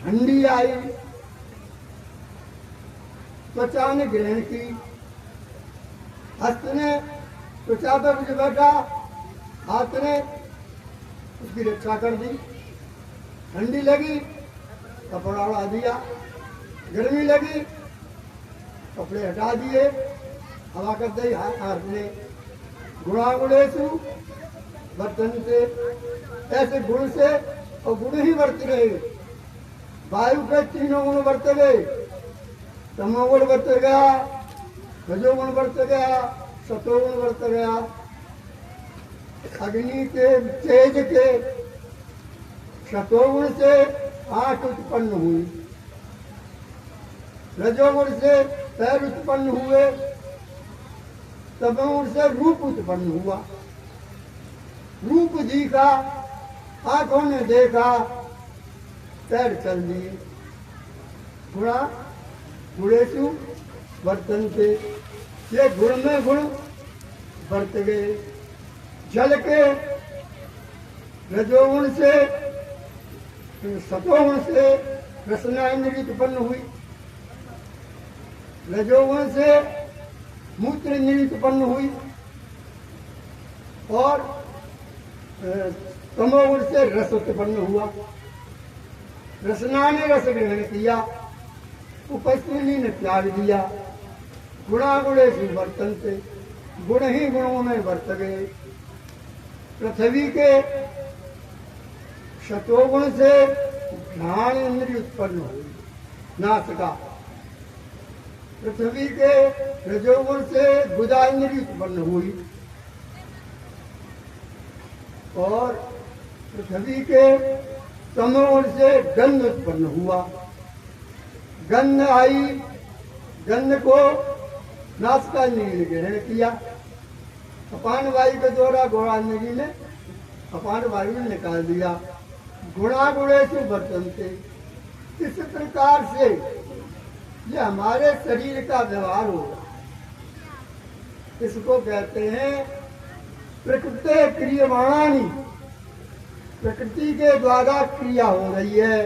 ठंडी आई, त्वचा ने ग्रहण की, हस्त ने त्वचा पर कुछ बैठा, हाथ ने उसकी रक्षा कर दी। ठंडी लगी, कपड़ा उड़ा दिया, गर्मी लगी, कपड़े हटा दिए, हवा कर दी हाथ ने। गुणा गुणेशु बर्तन से, ऐसे गुण से और गुण ही बरत रहे। वायु के तीनों गुण बरत गए, तमोगुण बरत गया, रजोगुण बरत गया, सतोगुण बरत गया। अग्नि के तेज के सतोगुण से आंख उत्पन्न हुई, रजोगुण से पैर उत्पन्न हुए, तमोगुण से रूप उत्पन्न हुआ। रूप दिखा, आंखों ने देखा, पैर चल दिए। गुणा गुणेशु बर्तन से, ये गुण में गुण बरत गए। जल के रजोगुण से, सतोगुण से रसना इंद्रिय उत्पन्न हुई, रजोगुण से मूत्र इंद्रिय उत्पन्न हुई और तमोगुण से रस उत्पन्न हुआ। रसना ने रस ग्रहण किया, उपस्थिति ने त्याग दिया। गुणा गुणेशु बर्तन से, गुण ही गुणों में बरत गए। पृथ्वी के शतोगुण से घ्राण इंद्रिय उत्पन्न हुई, नासिका। पृथ्वी के रजोगुण से गुदा इंद्रिय उत्पन्न हुई और पृथ्वी के तमोगुण से गंध उत्पन्न हुआ। गंध आई, गंध को नासिका इंद्रिय ने ग्रहण किया। अपान वायु के द्वारा गुणांगी ने अपान वायु ने निकाल दिया। गुणा गुणेशु बर्तन से, इस प्रकार से ये हमारे शरीर का व्यवहार होगा। इसको कहते हैं प्रकृति क्रियमाणानि, प्रकृति के द्वारा क्रिया हो रही है।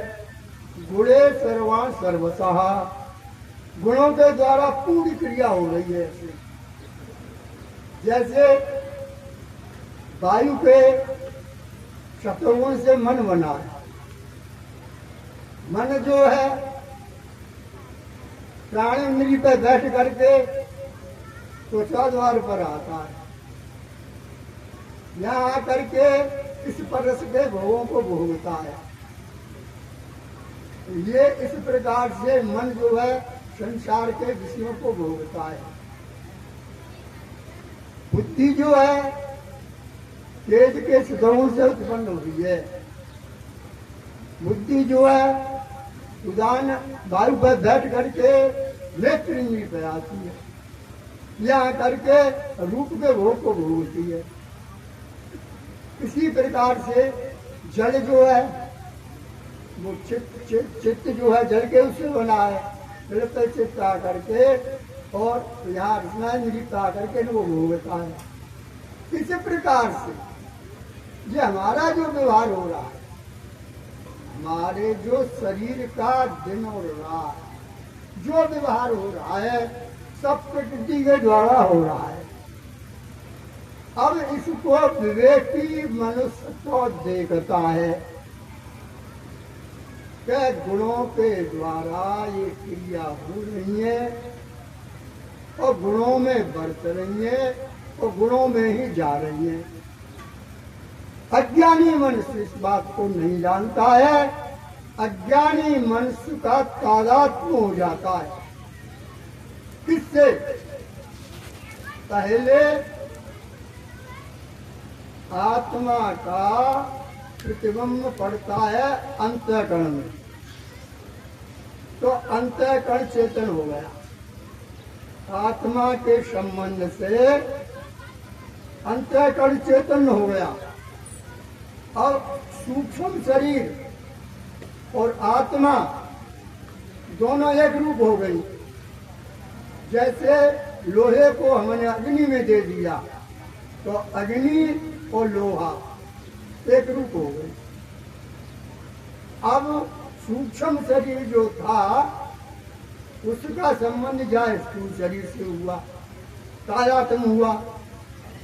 गुणे सर्वान् सर्वशः, गुणों के द्वारा पूरी क्रिया हो रही है। जैसे वायु के शतोगुण से मन बना है, मन जो है प्राण इंद्रिय पर बैठ करके त्वचा द्वार पर आता है, यहाँ आकर के इस परस के भोगों को भोगता है। ये इस प्रकार से मन जो है संसार के विषयों को भोगता है। बुद्धि जो है तेज के सतोगुण से उत्पन्न हुई है। बुद्धि जो है उदान वायु पर बैठ करके नेत्र इंद्रिय पे आती है, यहाँ करके रूप के भोग को भोगती है। इसी प्रकार से जल जो है वो चित्त जो है जल के उससे बना है। जल पे चित्त आ करके और यहाँ रसना इंद्रिय आ करके वो भोगता है। इसी प्रकार से ये हमारा जो व्यवहार हो रहा है, हमारे जो शरीर का दिन और रात जो व्यवहार हो रहा है, सब प्रकृति के द्वारा हो रहा है। अब इसको विवेकी मनुष्य तो देखता है कि गुणों के द्वारा ये क्रिया हो रही है और गुणों में बरत रही है और गुणों में ही जा रही है। अज्ञानी मनुष्य इस बात को नहीं जानता है। अज्ञानी मनुष्य का तादात्म्य हो जाता है। किससे? पहले आत्मा का प्रतिबिंब पड़ता है अंतःकरण में, तो अंतःकरण चेतन हो गया। आत्मा के संबंध से अंतःकरण चेतन हो गया और सूक्ष्म शरीर और आत्मा दोनों एक रूप हो गई। जैसे लोहे को हमने अग्नि में दे दिया तो अग्नि और लोहा एक रूप हो गई। अब सूक्ष्म शरीर जो था उसका संबंध जाए स्थूल शरीर से हुआ, तादात्म्य हुआ।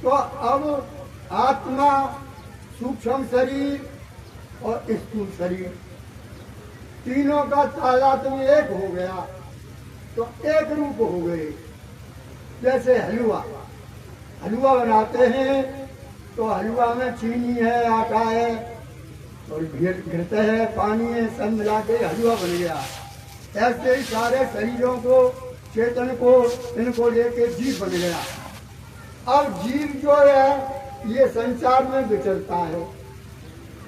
तो अब आत्मा, सूक्ष्म शरीर और स्थूल शरीर तीनों का तादात्म्य एक हो गया तो एक रूप हो गए। जैसे हलवा, हलवा बनाते हैं तो हलवा में चीनी है, आटा है और घिरते है, पानी है, सब मिला के हलवा बन गया। ऐसे ही सारे शरीरों को, चेतन को, इनको लेके जीव बन गया। अब जीव जो है ये संसार में विचरता है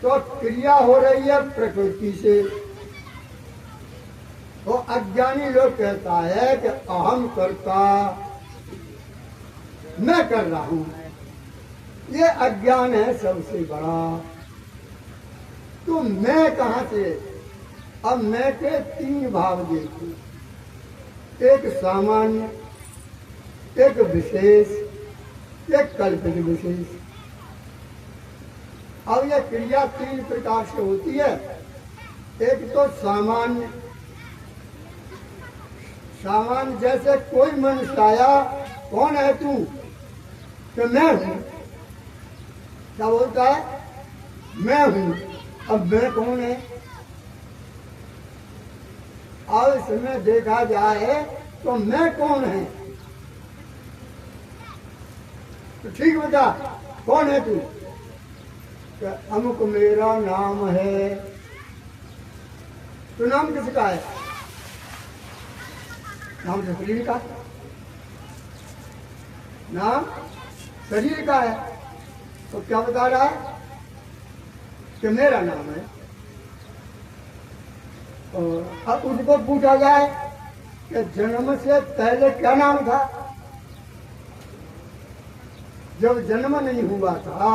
तो क्रिया हो रही है प्रकृति से। तो अज्ञानी लोग कहता है कि अहम कर्ता, मैं कर रहा हूं। ये अज्ञान है सबसे बड़ा। तो मैं कहां से? अब मैं के तीन भाव देखो, एक सामान्य, एक विशेष, एक कल्पित विशेष। अब यह क्रिया तीन प्रकार से होती है। एक तो सामान्य, सामान्य जैसे कोई मनुष्य आया, कौन है तू? तो मैं हूं। क्या बोलता है? मैं हूं। अब मैं कौन है? अब इसमें देखा जाए तो मैं कौन है? तो ठीक बता, कौन है तू? तो अमुक मेरा नाम है। तो नाम किसका है? नाम तो शरीर का, नाम शरीर का है। तो क्या बता रहा है कि मेरा नाम है। और अब उसको पूछा जाए कि जन्म से पहले क्या नाम था? जब जन्म नहीं हुआ था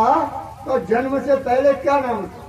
तो जन्म से पहले क्या नाम था?